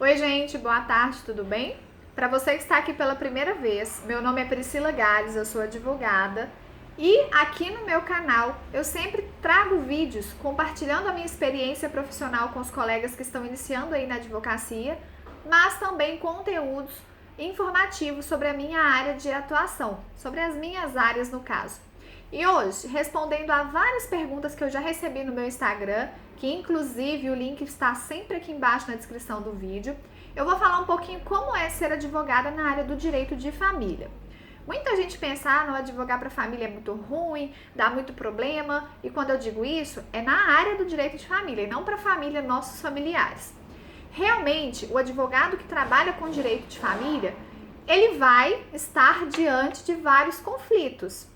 Oi, gente, boa tarde, tudo bem? Para você que está aqui pela primeira vez, meu nome é Priscila Gales, eu sou advogada e aqui no meu canal eu sempre trago vídeos compartilhando a minha experiência profissional com os colegas que estão iniciando aí na advocacia, mas também conteúdos informativos sobre a minha área de atuação, sobre as minhas áreas no caso. E hoje, respondendo a várias perguntas que eu já recebi no meu Instagram, que inclusive o link está sempre aqui embaixo na descrição do vídeo, eu vou falar um pouquinho como é ser advogada na área do direito de família. Muita gente pensa, não, advogar para família é muito ruim, dá muito problema, e quando eu digo isso, é na área do direito de família e não para a família, nossos familiares. Realmente, o advogado que trabalha com direito de família, ele vai estar diante de vários conflitos.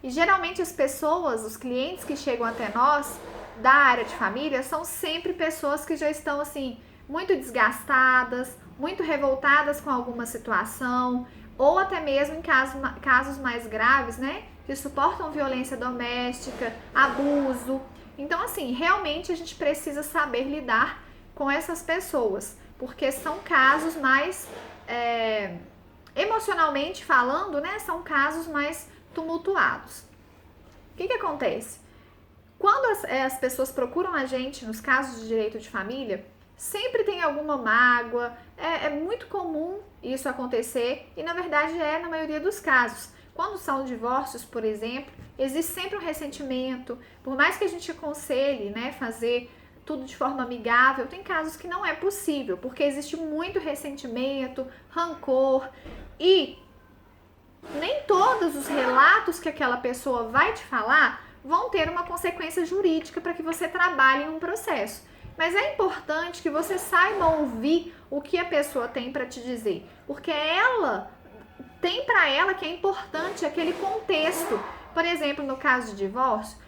E geralmente as pessoas, os clientes que chegam até nós da área de família são sempre pessoas que já estão assim muito desgastadas, muito revoltadas com alguma situação, ou até mesmo em casos mais graves, né, que suportam violência doméstica, abuso. Então, assim, realmente a gente precisa saber lidar com essas pessoas, porque são casos mais, emocionalmente falando, né, são casos mais tumultuados. O que acontece? Quando as pessoas procuram a gente nos casos de direito de família, sempre tem alguma mágoa, é muito comum isso acontecer e na verdade é na maioria dos casos. Quando são divórcios, por exemplo, existe sempre um ressentimento, por mais que a gente aconselhe, né, fazer tudo de forma amigável, tem casos que não é possível, porque existe muito ressentimento, rancor e nem todos os relatos que aquela pessoa vai te falar vão ter uma consequência jurídica para que você trabalhe em um processo. Mas é importante que você saiba ouvir o que a pessoa tem para te dizer, porque ela tem para ela que é importante aquele contexto. Por exemplo, no caso de divórcio,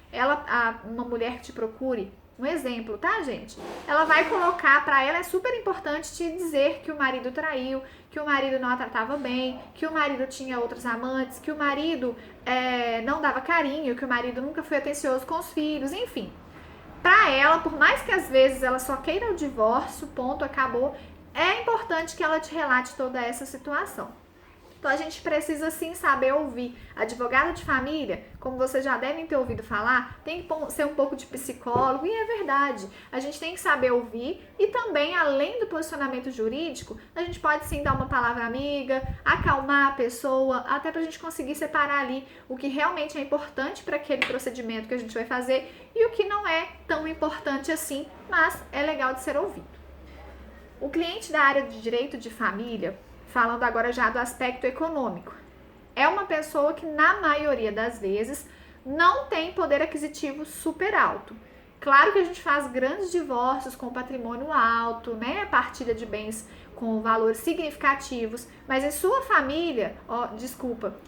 uma mulher que te procure, um exemplo, tá, gente? Ela vai colocar, para ela é super importante te dizer que o marido traiu, que o marido não a tratava bem, que o marido tinha outros amantes, que o marido não dava carinho, que o marido nunca foi atencioso com os filhos, enfim. Para ela, por mais que às vezes ela só queira o divórcio, ponto, acabou, é importante que ela te relate toda essa situação. Então a gente precisa sim saber ouvir. Advogado de família, como vocês já devem ter ouvido falar, tem que ser um pouco de psicólogo, e é verdade. A gente tem que saber ouvir e também, além do posicionamento jurídico, a gente pode sim dar uma palavra amiga, acalmar a pessoa, até pra gente conseguir separar ali o que realmente é importante para aquele procedimento que a gente vai fazer e o que não é tão importante assim, mas é legal de ser ouvido. O cliente da área de direito de família, falando agora já do aspecto econômico, é uma pessoa que na maioria das vezes não tem poder aquisitivo super alto. Claro que a gente faz grandes divórcios com patrimônio alto, né, partilha de bens com valores significativos, mas em sua família,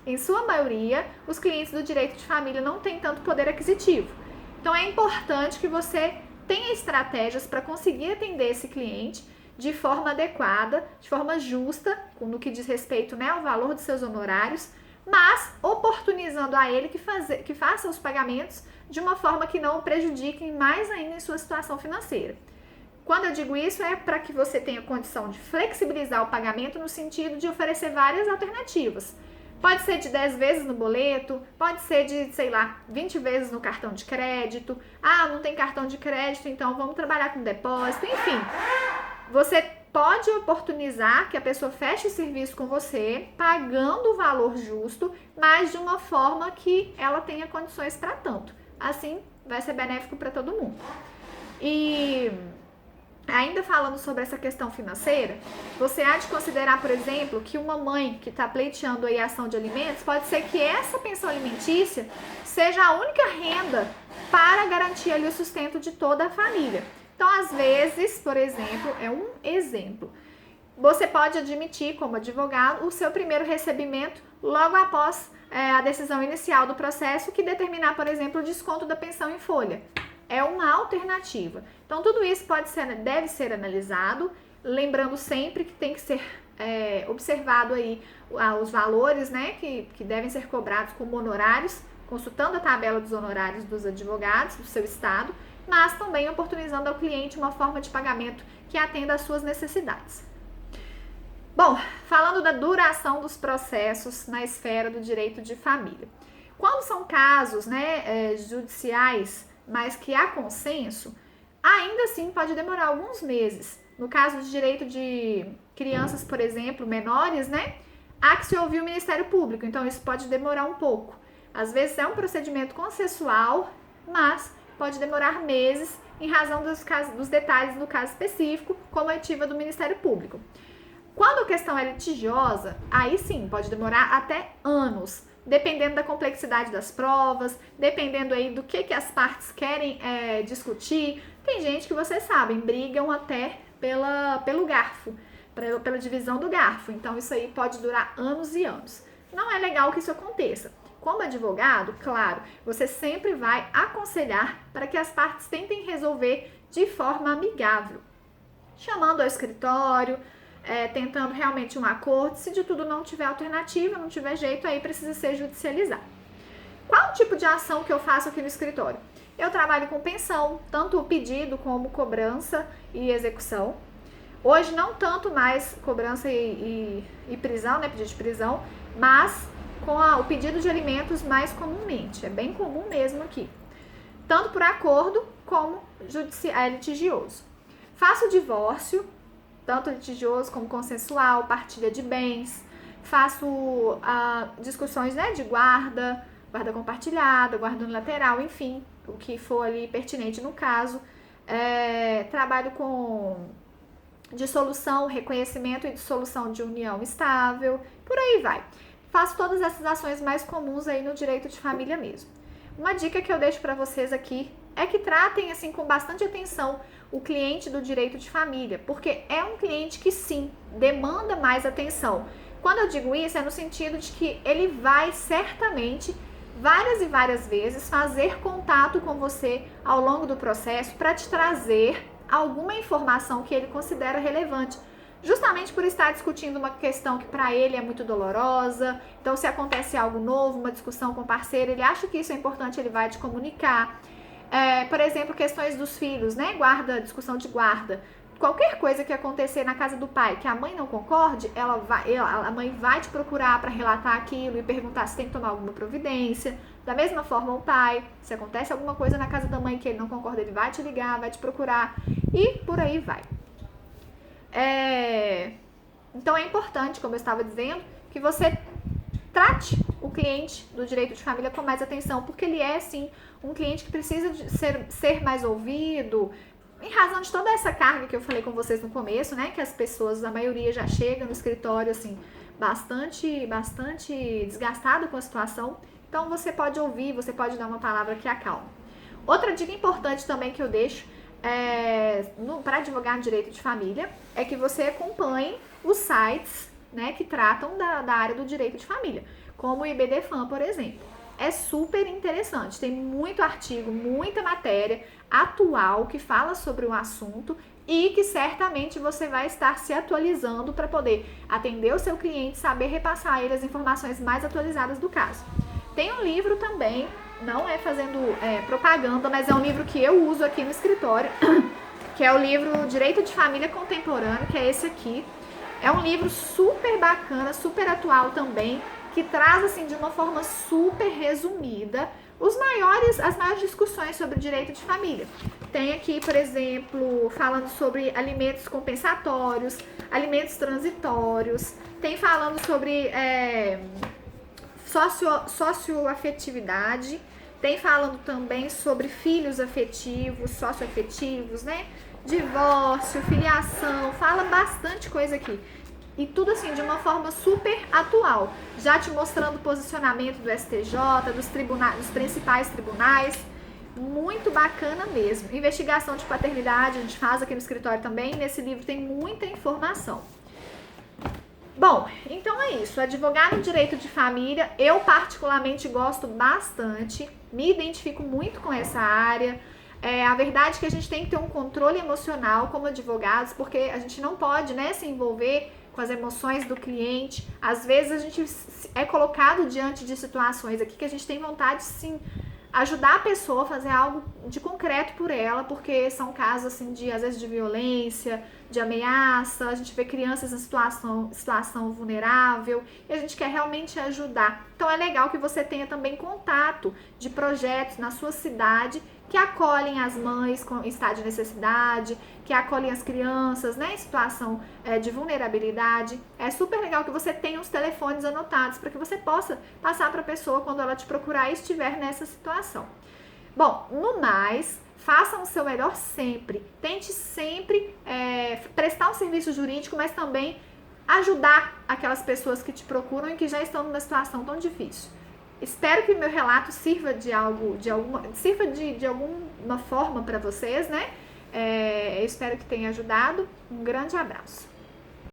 em sua maioria, os clientes do direito de família não têm tanto poder aquisitivo. Então é importante que você tenha estratégias para conseguir atender esse cliente de forma adequada, de forma justa, no que diz respeito, né, ao valor de seus honorários, mas oportunizando a ele que faça os pagamentos de uma forma que não o prejudiquem mais ainda em sua situação financeira. Quando eu digo isso, é para que você tenha condição de flexibilizar o pagamento no sentido de oferecer várias alternativas. Pode ser de 10 vezes no boleto, pode ser de, 20 vezes no cartão de crédito. Ah, não tem cartão de crédito, então vamos trabalhar com depósito, enfim. Você pode oportunizar que a pessoa feche o serviço com você, pagando o valor justo, mas de uma forma que ela tenha condições para tanto. Assim, vai ser benéfico para todo mundo. E ainda falando sobre essa questão financeira, você há de considerar, por exemplo, que uma mãe que está pleiteando aí a ação de alimentos, pode ser que essa pensão alimentícia seja a única renda para garantir ali o sustento de toda a família. Então, às vezes, por exemplo, é um exemplo, você pode admitir como advogado o seu primeiro recebimento logo após a decisão inicial do processo que determinar, por exemplo, o desconto da pensão em folha. É uma alternativa. Então, tudo isso deve ser analisado, lembrando sempre que tem que ser observado aí os valores, né, que devem ser cobrados como honorários, consultando a tabela dos honorários dos advogados do seu estado, mas também oportunizando ao cliente uma forma de pagamento que atenda às suas necessidades. Bom, falando da duração dos processos na esfera do direito de família. Quando são casos, né, judiciais, mas que há consenso, ainda assim pode demorar alguns meses. No caso de direito de crianças, por exemplo, menores, né, há que se ouvir o Ministério Público, então isso pode demorar um pouco. Às vezes é um procedimento consensual, mas pode demorar meses em razão dos detalhes do caso específico, como a oitiva do Ministério Público. Quando a questão é litigiosa, aí sim, pode demorar até anos, dependendo da complexidade das provas, dependendo aí do que as partes querem discutir. Tem gente que, vocês sabem, brigam até pelo garfo, pela divisão do garfo. Então, isso aí pode durar anos e anos. Não é legal que isso aconteça. Como advogado, claro, você sempre vai aconselhar para que as partes tentem resolver de forma amigável, chamando ao escritório, tentando realmente um acordo. Se de tudo não tiver alternativa, não tiver jeito, aí precisa ser judicializado. Qual o tipo de ação que eu faço aqui no escritório? Eu trabalho com pensão, tanto o pedido como cobrança e execução. Hoje não tanto mais cobrança e prisão, né, pedido de prisão, mas com o pedido de alimentos mais comumente. É bem comum mesmo aqui. Tanto por acordo como litigioso. Faço divórcio, tanto litigioso como consensual, partilha de bens. Faço discussões, né, de guarda compartilhada, guarda unilateral, enfim, o que for ali pertinente no caso. Trabalho com dissolução, reconhecimento e dissolução de união estável, por aí vai. Faço todas essas ações mais comuns aí no direito de família mesmo. Uma dica que eu deixo para vocês aqui é que tratem assim com bastante atenção o cliente do direito de família, porque é um cliente que sim, demanda mais atenção. Quando eu digo isso é no sentido de que ele vai certamente várias e várias vezes fazer contato com você ao longo do processo para te trazer alguma informação que ele considera relevante, justamente por estar discutindo uma questão que para ele é muito dolorosa. Então, se acontece algo novo, uma discussão com o parceiro, ele acha que isso é importante, ele vai te comunicar. Por exemplo, questões dos filhos, né? Discussão de guarda. Qualquer coisa que acontecer na casa do pai que a mãe não concorde, a mãe vai te procurar para relatar aquilo e perguntar se tem que tomar alguma providência. Da mesma forma, o pai, se acontece alguma coisa na casa da mãe que ele não concorda, ele vai te ligar, vai te procurar e por aí vai. Então é importante, como eu estava dizendo, que você trate o cliente do direito de família com mais atenção, porque ele é, sim, um cliente que precisa de ser mais ouvido, em razão de toda essa carga que eu falei com vocês no começo, né, que as pessoas, a maioria já chega no escritório, assim, bastante desgastada com a situação. Então, você pode ouvir, você pode dar uma palavra que acalma. Outra dica importante também que eu deixo para advogar no direito de família é que você acompanhe os sites, né, que tratam da área do direito de família, como o IBDFAM, por exemplo. É super interessante, tem muito artigo, muita matéria atual que fala sobre o assunto e que certamente você vai estar se atualizando para poder atender o seu cliente, saber repassar a ele as informações mais atualizadas do caso. Tem um livro também, não é fazendo propaganda, mas é um livro que eu uso aqui no escritório, que é o livro Direito de Família Contemporâneo, que é esse aqui. É um livro super bacana, super atual também, que traz assim de uma forma super resumida as maiores discussões sobre direito de família. Tem aqui, por exemplo, falando sobre alimentos compensatórios, alimentos transitórios, tem falando sobre socioafetividade, tem falando também sobre filhos afetivos, socioafetivos, né? Divórcio, filiação, fala bastante coisa aqui. E tudo assim, de uma forma super atual, já te mostrando o posicionamento do STJ, dos principais tribunais, muito bacana mesmo. Investigação de paternidade, a gente faz aqui no escritório também, nesse livro tem muita informação. Bom, então é isso, advogar no direito de família, eu particularmente gosto bastante, me identifico muito com essa área. A verdade é que a gente tem que ter um controle emocional como advogados, porque a gente não pode, né, se envolver com as emoções do cliente. Às vezes a gente é colocado diante de situações aqui que a gente tem vontade, sim, ajudar a pessoa a fazer algo de concreto por ela, porque são casos assim de às vezes de violência, de ameaça, a gente vê crianças em situação vulnerável e a gente quer realmente ajudar. Então é legal que você tenha também contato de projetos na sua cidade que acolhem as mães em estado de necessidade, que acolhem as crianças, né, em situação de vulnerabilidade. É super legal que você tenha os telefones anotados para que você possa passar para a pessoa quando ela te procurar e estiver nessa situação. Bom, no mais, faça o seu melhor sempre. Tente sempre prestar um serviço jurídico, mas também ajudar aquelas pessoas que te procuram e que já estão numa situação tão difícil. Espero que o meu relato sirva de alguma forma para vocês, né? Eu espero que tenha ajudado. Um grande abraço.